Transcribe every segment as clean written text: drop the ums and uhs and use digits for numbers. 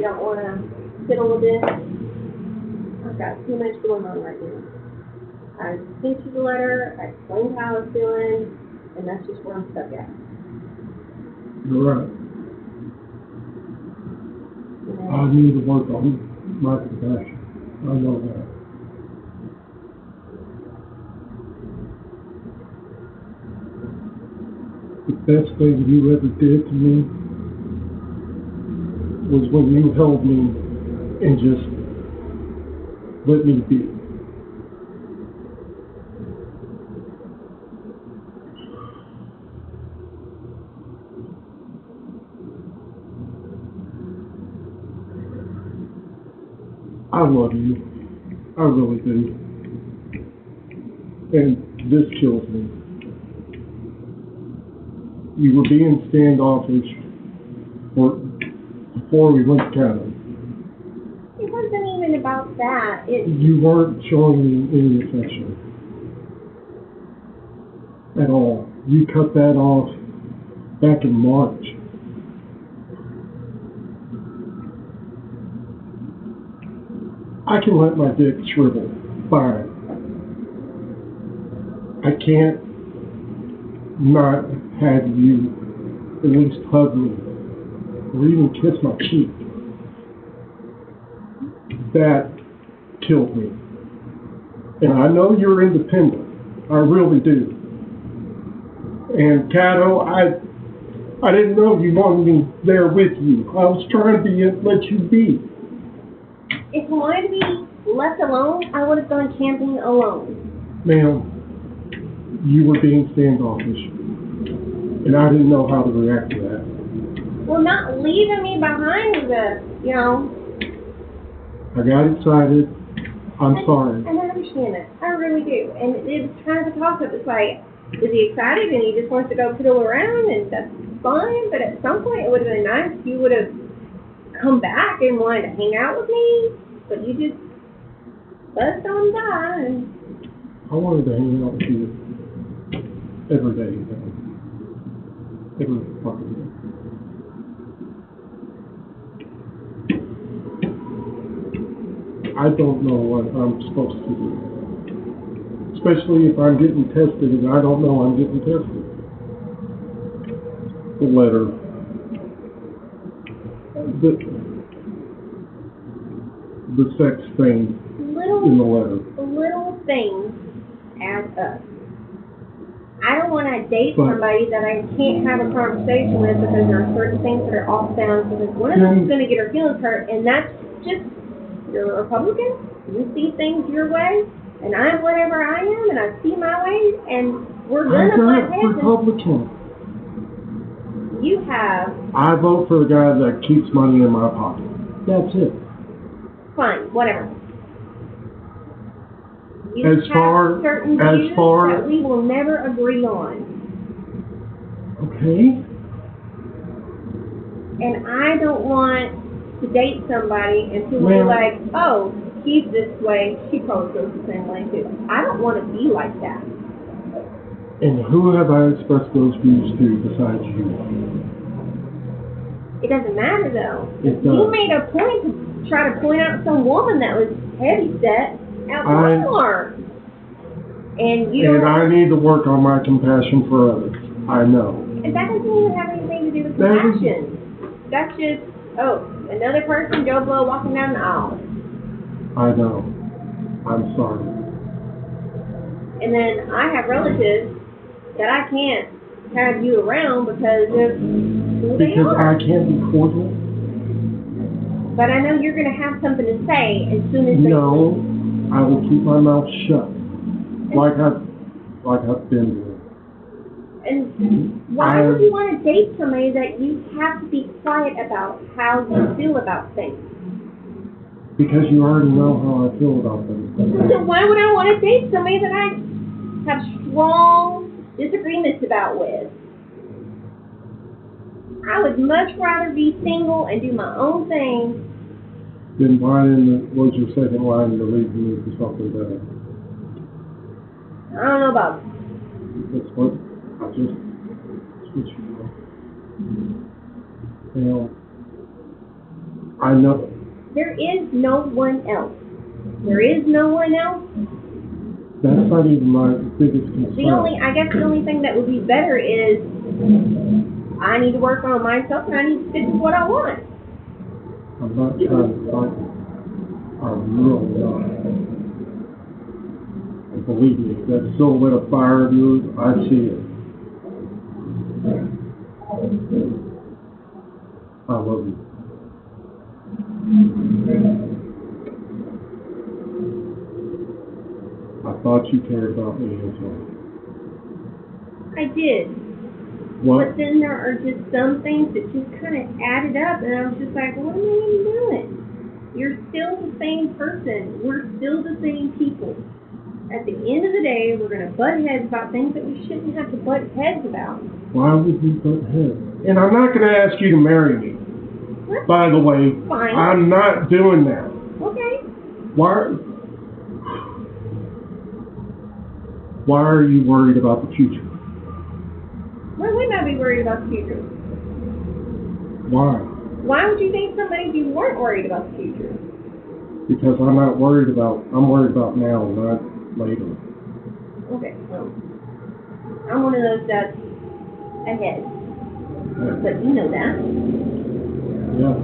don't want to fiddle with this. I've got too much going on right now. I sent you the letter, I explained how I was feeling, and that's just where I'm stuck at. You're right. I need to work on my compassion. I know that. The best thing you ever did to me was when you held me and just let me be. I love you. I really do. And this kills me. You were being standoffish before we went to Canada. It wasn't even about that. You weren't showing me any affection at all. You cut that off back in March. I can let my dick shrivel. Fine. I can't not have you at least hug me or even kiss my cheek. That killed me. And I know you're independent. I really do. And Cato, I didn't know you wanted me there with you. I was trying to let you be. If I wanted to be left alone, I would have gone camping alone. Ma'am, you were being standoffish, and I didn't know how to react to that. Well, not leaving me behind was I got excited. I'm sorry. And I understand it. I really do. And it was kind of a toss-up. It's like, is he excited and he just wants to go piddle around, and that's fine, but at some point it would have been nice if you would have come back and wanted to hang out with me, but you just buzzed on by. And I wanted to hang out with you every day. Every fucking day. I don't know what I'm supposed to do. Especially if I'm getting tested and I don't know I'm getting tested. The letter. The sex thing in the letter. Little things add up. I don't want to date somebody that I can't have a conversation with because there are certain things that are off bounds, because one of them is going to get her feelings hurt, and that's just, you're a Republican, you see things your way, and I'm whatever I am, and I see my way, and we're going to butt heads. Republican. You have. I vote for the guy that keeps money in my pocket. That's it. Fine, whatever. You as far that we will never agree on. Okay. And I don't want to date somebody and people be like, oh, he's this way, she probably feels the same way too. I don't want to be like that. And who have I expressed those views to besides you? It doesn't matter though. It does. You made a point to try to point out some woman that was heavy set out the Walmart. And I need to work on my compassion for others. I know. And that doesn't even have anything to do with compassion. That's just, oh, another person, Joe Blow, walking down the aisle. I know. I'm sorry. And then I have relatives that I can't have you around because of who they are. Because I can't be cordial? But I know you're going to have something to say as soon as they No, I will keep my mouth shut. Like I've been doing. And why would you want to date somebody that you have to be quiet about how you feel about things? Because you already know how I feel about things. So why would I want to date somebody that I have strong disagreements about with? I would much rather be single and do my own thing. Then why was your second line to leave me for something better? I don't know about it. That's what I just switched you know, I I know. There is no one else. There is no one else. That's not even my biggest concern. I guess the only thing that would be better is I need to work on myself and I need to stick with what I want. I'm not trying to fight. I'm really not. And believe me, that silhouette of fire of yours, I see it. I love you. I thought you cared about me as well. I did. What? But then there are just some things that just kind of added up, and I was just like, what am I even doing? You're still the same person. We're still the same people. At the end of the day, we're going to butt heads about things that we shouldn't have to butt heads about. Why would we butt heads? And I'm not going to ask you to marry me. What? By the way, Fine. I'm not doing that. Okay. Why are you worried about the future? Why would I be worried about the future? Why? Why would you think somebody if you weren't worried about the future? Because I'm worried about now, not later. Okay, well, I'm one of those that's ahead. Yeah. But you know that. Yeah.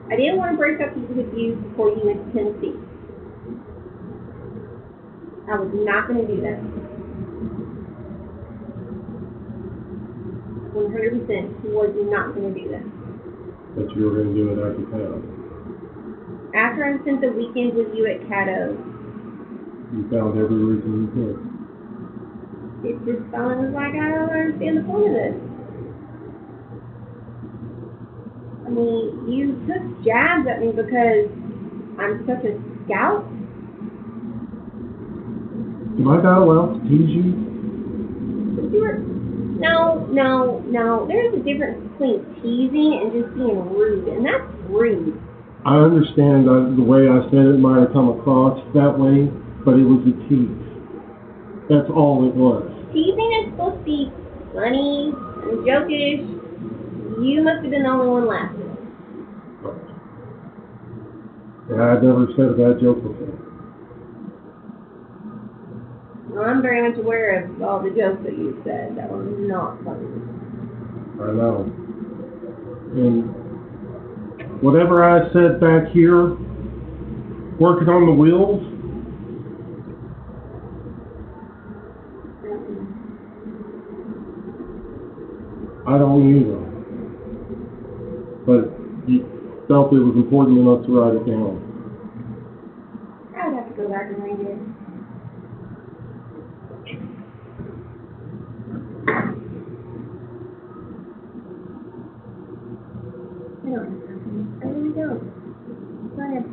I didn't want to break up with you before you went to Tennessee. I was not going to do that. 100% was not going to do that. But you were going to do it after town. After I spent the weekend with you at Caddo, You found every reason you could. it just was like, I don't understand the point of this. I mean, you took jabs at me because I'm such a scout. Am I not allowed to tease you? But you were... No. There's a difference between teasing and just being rude, and that's rude. I understand the way I said it might have come across that way, but it was a tease. That's all it was. Teasing is supposed to be funny and jokish. You must have been the only one laughing. Yeah, I've never said a bad joke before. Well, I'm very much aware of all the jokes that you said that were not funny. I know. And whatever I said back here, working on the wheels, I don't either. But you felt it was important enough to write it down. I would have to go back and read it. I don't have time. I really don't. Go ahead.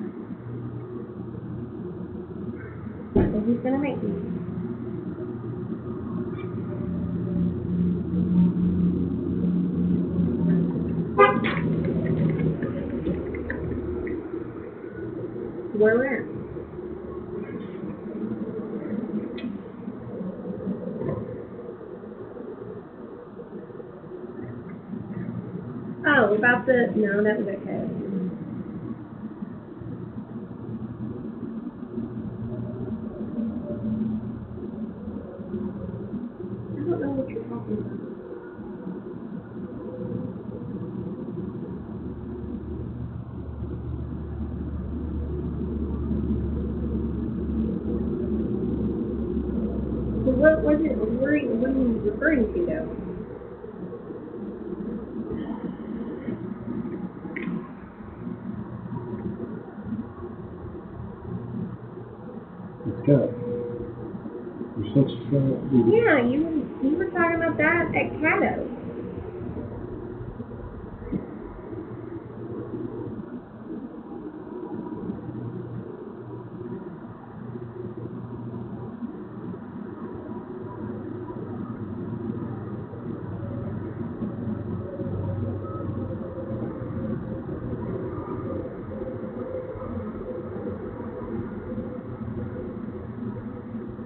So he's gonna make me. Where we're at. Oh, about the... No, that was okay. I don't know what you're talking about. So what was it? What are you referring to, though? It's good. You're such a scout. Yeah, you were talking about that at Caddo.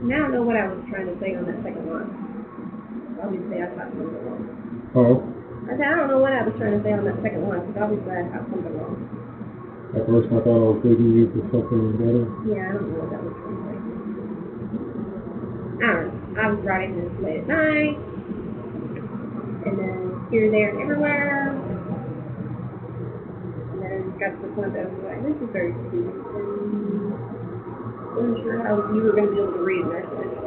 And I don't know what I was trying to say on that second one. Obviously, I thought something wrong. Huh? I said, I don't know what I was trying to say on that second one, because obviously I thought something wrong. At first I thought I was leading you to something better. Yeah, I don't know what that was trying to say. I don't know. I was writing this late at night, and then here, there, and everywhere. And then I just got to the point that I was like, this is very stupid. And I wasn't sure how you were going to be able to read it. And I said,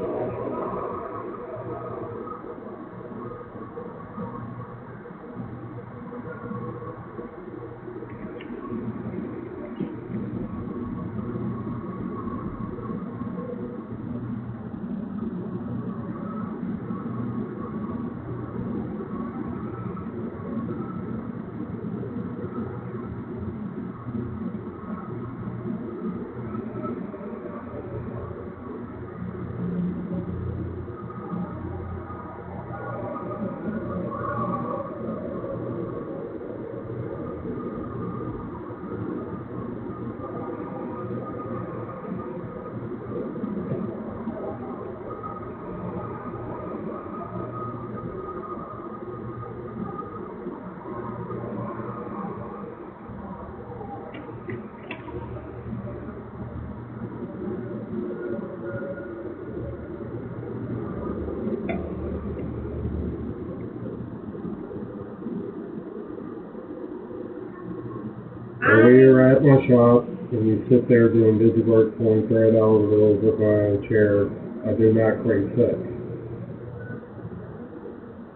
When you're at my shop and you sit there doing busy work, pulling thread out of the middle of my chair, I do not crave sex.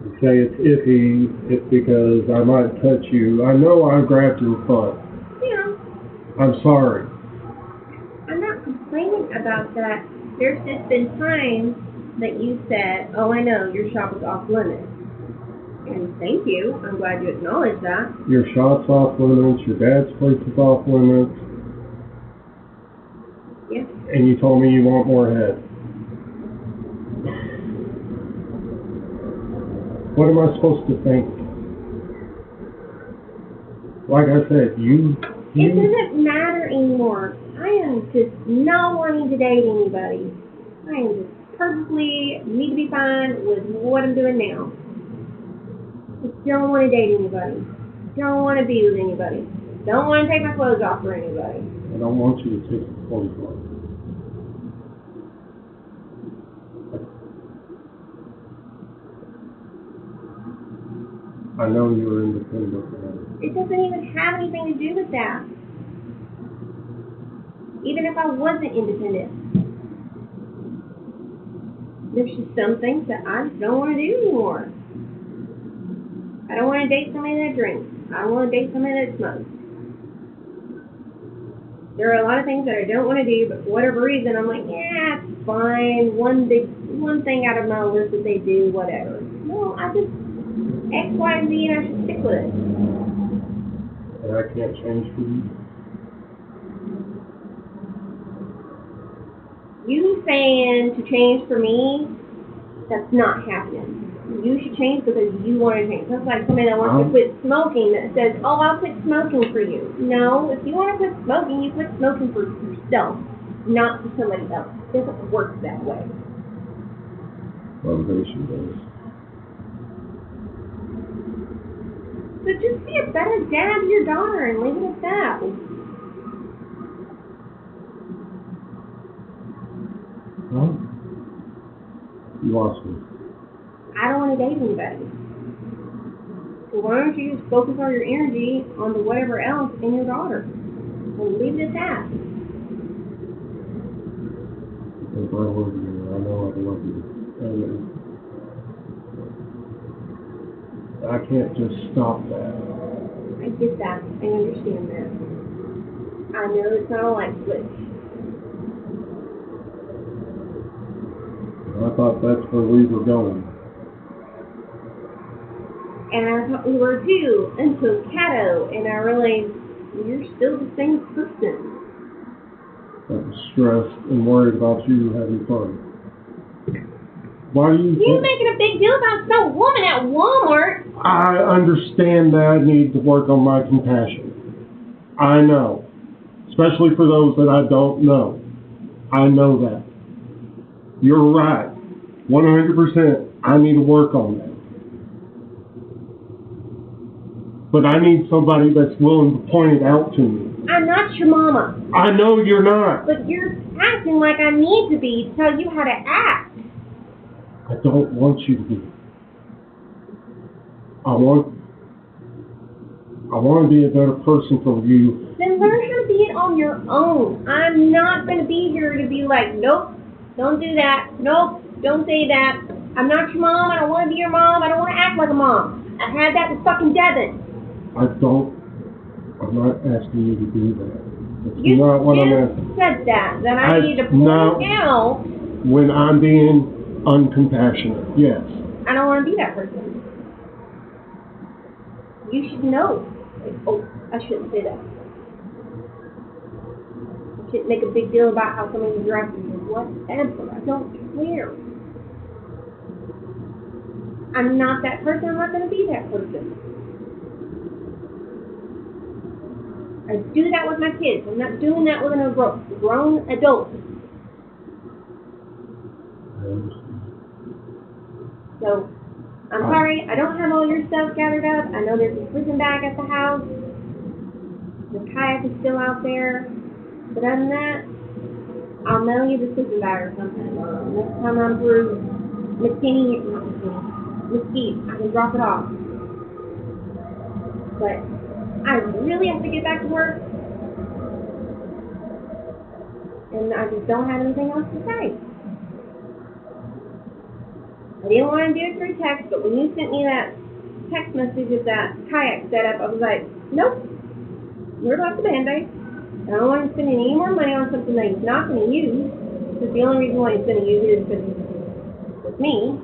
You say it's iffy, it's because I might touch you. I know I grabbed your foot. yeah. I'm sorry. I'm not complaining about that. There's just been times that you said, oh, I know, your shop is off limits. And thank you. I'm glad you acknowledged that. Your shop's off limits, your dad's place is off limits. Yeah. And you told me you want more head. What am I supposed to think? Like I said, It doesn't matter anymore. I am just not wanting to date anybody. I am just perfectly need to be fine with what I'm doing now. I don't want to date anybody. Don't want to be with anybody. Don't want to take my clothes off for anybody. I don't want you to take the clothes off. I know you're independent. It doesn't even have anything to do with that. Even if I wasn't independent. There's just some things that I just don't want to do anymore. I don't want to date somebody that drinks. I don't want to date somebody that smokes. There are a lot of things that I don't want to do, but for whatever reason, I'm like, yeah, it's fine. One thing out of my list that they do, whatever. No, I just X, Y, Z, and I should stick with it. And I can't change for you. You saying to change for me, that's not happening. You should change because you want to change. That's like somebody that wants to quit smoking that says, oh, I'll quit smoking for you. No, if you want to quit smoking, you quit smoking for yourself, not for somebody else. It doesn't work that way. Motivation does. So just be a better dad to your daughter and leave it at that. Well, you lost me. I don't want to date anybody. So why don't you just focus all your energy on the whatever else in your daughter and leave it at that. If I love you, I know I love you. And I can't just stop that. I get that. I understand that. I know it's not a light switch. I thought that's where we were going. And I thought we were too, until Cato, and I realized you're still the same person. I was stressed and worried about you having fun. Why do you You're making a big deal about some woman at Walmart. I understand that I need to work on my compassion. I know. Especially for those that I don't know. I know that. You're right. 100%. I need to work on that. But I need somebody that's willing to point it out to me. I'm not your mama. I know you're not. But you're acting like I need to be to tell you how to act. I don't want you to be. I want to be a better person for you. Then learn how to be it on your own. I'm not going to be here to be like, nope, don't do that. Nope, don't say that. I'm not your mom. I don't want to be your mom. I don't want to act like a mom. I had that with fucking Devin. I'm not asking you to do that. That's You not what I'm just asking. said that I need to point out. When I'm being uncompassionate, yes. I don't want to be that person. You should know. Like, oh, I shouldn't say that. I shouldn't make a big deal about how somebody's dressing or whatever. I don't care. I'm not that person. I'm not going to be that person. I do that with my kids. I'm not doing that with a grown adult. So, I'm sorry, I don't have all your stuff gathered up. I know there's a sleeping bag at the house. The kayak is still out there. But other than that, I'll mail you the sleeping bag or something. Next time I'm through Mesquite, I can drop it off. But I really have to get back to work. And I just don't have anything else to say. I didn't want to do it through text, but when you sent me that text message of that kayak setup, I was like, nope, you're off the Band-Aid. I don't want to spend any more money on something that he's not going to use, because the only reason why he's going to use it is because it's me.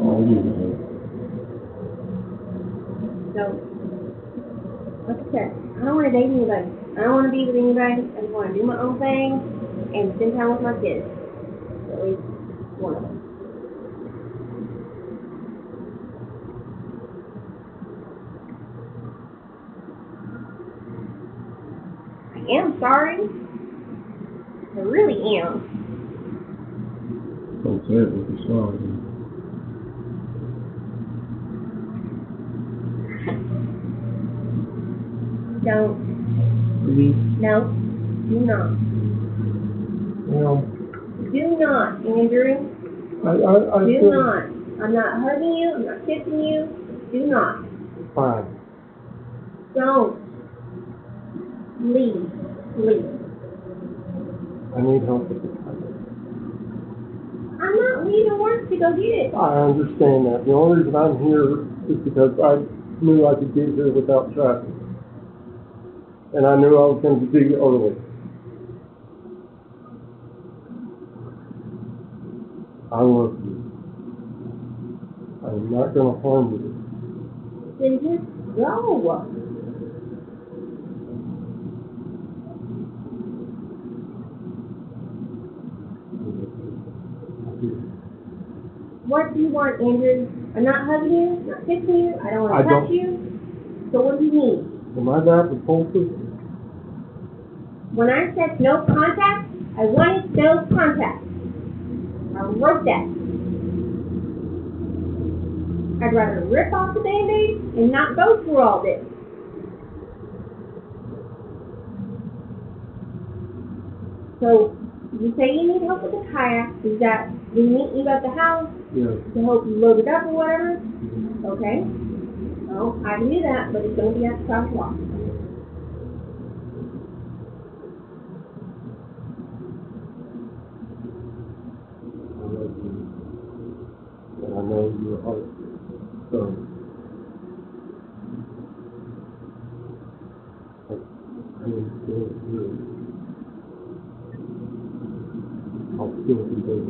I'll use it. So, like I said, I don't want to date anybody. I don't want to be with anybody. I just want to do my own thing and spend time with my kids. At least one of them. I am sorry. I really am. Don't say it with a sorry. Don't. No. Do not. Well, Do not, Andrew. I Do not. I'm not hugging you. I'm not kissing you. Do not. Fine. Don't. Leave. Please. I need help with this. I'm not leaving work to go get it. I understand that. The only reason I'm here is because I knew I could get here without traffic. And I knew I was going to be early. I love you. I'm not going to harm you. Then just go. What do you want, Andrew? I'm not hugging you, I'm not kissing you, I don't want to touch you. So what do you need? Am I that repulsive? When I said no contact, I wanted no contact. I wrote that. I'd rather rip off the Band-Aid and not go through all this. So, you say you need help with the kayak. Is that we meet you at the house? Yes. To help you load it up or whatever? Mm-hmm. Okay. Well, I can do that, but it's going to be at the South Walk. I love you. And I know your heart. So, I am still here. I'll still be there.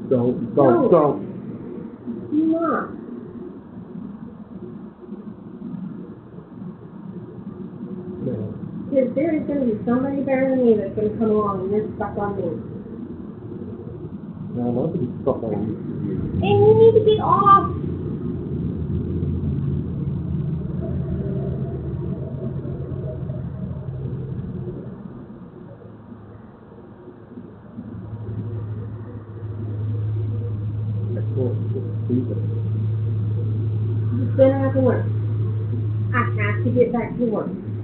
Don't. Do not. No. Because there is going to be somebody better than me that's going to come along and they're stuck on me. No, nobody's stuck on you. And you need to get off. back to work. I have to get back to work.